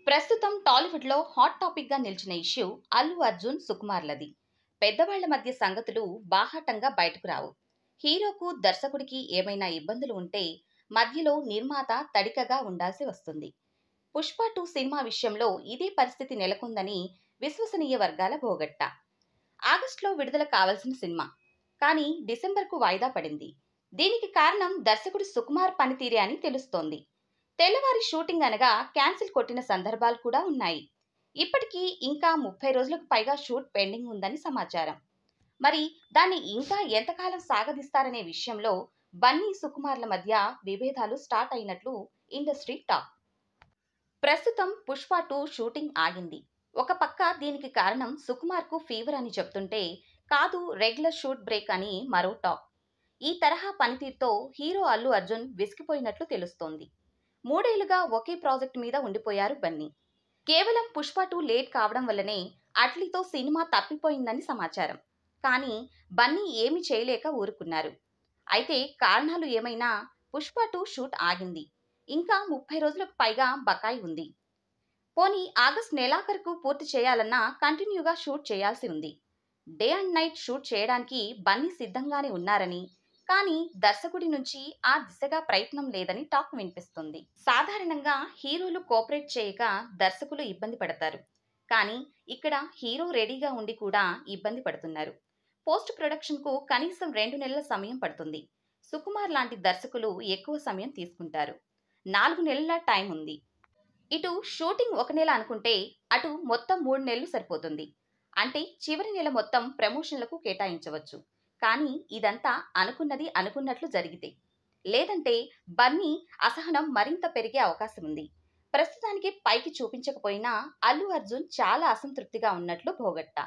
ప్రస్తుతం టాలీవుడ్ లో hot topic గా నిలిచిన ఇష్యూ అల్లు అర్జున్ సుకుమార్లది. పెద్దవాళ్ల మధ్య సంగతులు బాహాటంగా బయటకు రావు. హీరోకు దర్శకుడికి ఏమైనా ఇబ్బందులు ఉంటే మధ్యలో నిర్మాత తడికగా ఉండాల్సి వస్తుంది. పుష్ప 2 సినిమా విషయంలో ఇదే పరిస్థితి నెలకొందని విశ్వసనీయ వర్గాల భోగట్ట. ఆగస్టులో విడుదల కావాల్సిన సినిమా కానీ డిసెంబర్కు వాయిదా పడింది. దీనికి కారణం దర్శకుడు సుకుమార్ పనితీరే అని తెలుస్తోంది. తెల్లవారి షూటింగ్ అనగా క్యాన్సిల్ కొట్టిన సందర్భాలు కూడా ఉన్నాయి. ఇప్పటికీ ఇంకా 30 రోజులకు పైగా షూట్ పెండింగ్ ఉందని సమాచారం. మరి దాన్ని ఇంకా ఎంతకాలం సాగదీస్తారనే విషయంలో బన్నీ సుకుమార్ల మధ్య విభేదాలు స్టార్ట్ అయినట్లు ఇండస్ట్రీ టాక్. ప్రస్తుతం పుష్ప 2 షూటింగ్ ఆగింది. ఒక పక్క దీనికి కారణం సుకుమార్కు ఫీవర్ అని చెప్తుంటే, కాదు రెగ్యులర్ షూట్ బ్రేక్ అని మరో టాక్. ఈ తరహా పనితీరుతో హీరో అల్లు అర్జున్ విసిగిపోయినట్లు తెలుస్తోంది. 3 ఏళ్లుగా ఒకే ప్రాజెక్ట్ మీద ఉండిపోయారు బన్నీ. కేవలం పుష్ప 2 లేట్ కావడం వల్లనే అట్లీతో సినిమా తప్పిపోయిందని సమాచారం. కానీ బన్నీ ఏమీ చేయలేక ఊరుకున్నారు. అయితే కారణాలు ఏమైనా పుష్ప 2 షూట్ ఆగింది. ఇంకా 30 రోజులకు పైగా బకాయి ఉంది. పోనీ ఆగస్టు నెలాఖరుకు పూర్తి చేయాలన్నా కంటిన్యూగా షూట్ చేయాల్సి ఉంది. డే అండ్ నైట్ షూట్ చేయడానికి బన్నీ సిద్ధంగానే ఉన్నారని, కానీ దర్శకుడి నుంచి ఆ దిశగా ప్రయత్నం లేదని టాక్ వినిపిస్తుంది. సాధారణంగా హీరోలు కోఆపరేట్ చేయక దర్శకులు ఇబ్బంది పడతారు. కానీ ఇక్కడ హీరో రెడీగా ఉండి కూడా ఇబ్బంది పడుతున్నారు. పోస్ట్ ప్రొడక్షన్కు కనీసం 2 నెలల సమయం పడుతుంది. సుకుమార్ లాంటి దర్శకులు ఎక్కువ సమయం తీసుకుంటారు. 4 నెలల టైం ఉంది. ఇటు షూటింగ్ 1 నెల అనుకుంటే అటు మొత్తం 3 నెలలు సరిపోతుంది. అంటే చివరి నెల మొత్తం ప్రమోషన్లకు కేటాయించవచ్చు. కానీ ఇదంతా అనుకున్నది అనుకున్నట్లు జరిగితే. లేదంటే బన్నీ అసహనం మరింత పెరిగే అవకాశం ఉంది. ప్రస్తుతానికి పైకి చూపించకపోయినా అల్లు అర్జున్ చాలా అసంతృప్తిగా ఉన్నట్లు భోగట్ట.